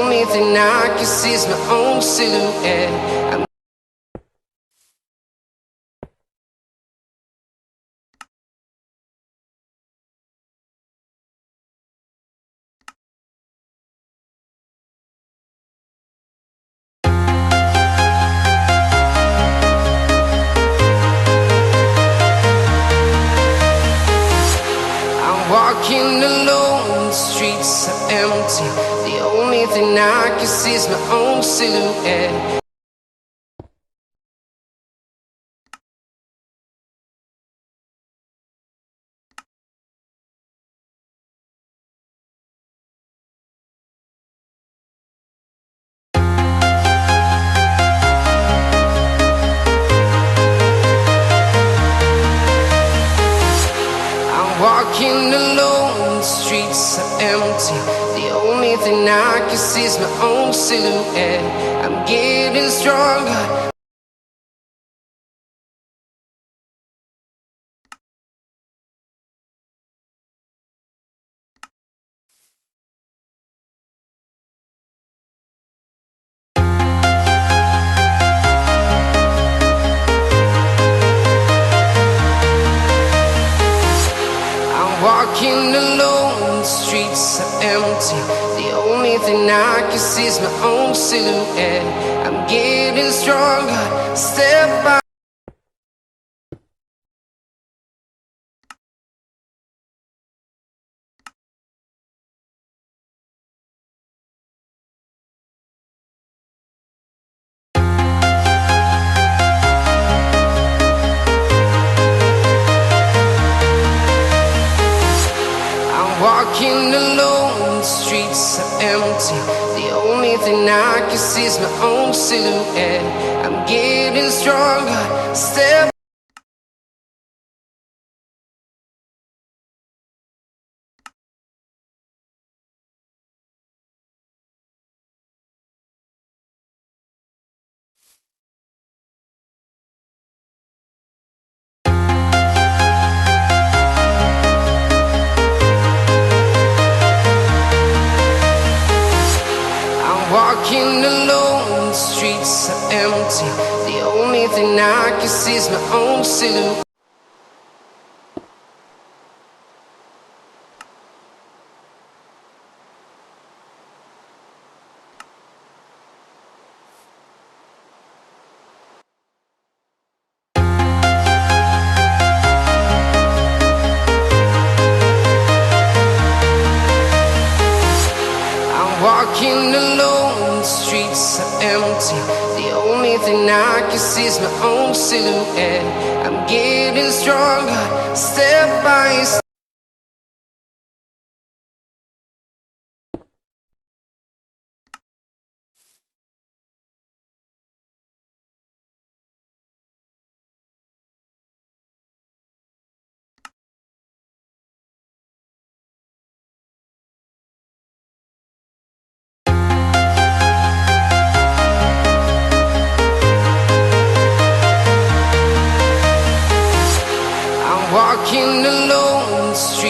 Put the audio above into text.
only thing I can see is my own silhouette. Walking alone, the streets are empty. The only thing I can see is my own silhouette. Walking alone, the streets are empty. The only thing I can see is my own silhouette. I'm getting stronger. Walking alone, the streets are empty. The only thing I can see is my own silhouette. I'm getting stronger, step by walking alone, the streets are empty. The only thing I can see is my own silhouette. I'm getting stronger, step walking alone, the streets are empty. The only thing I can see is my own silhouette. Walking alone, the streets are empty. The only thing I can see is my own silhouette. I'm getting stronger, step by step. Walking alone, the street.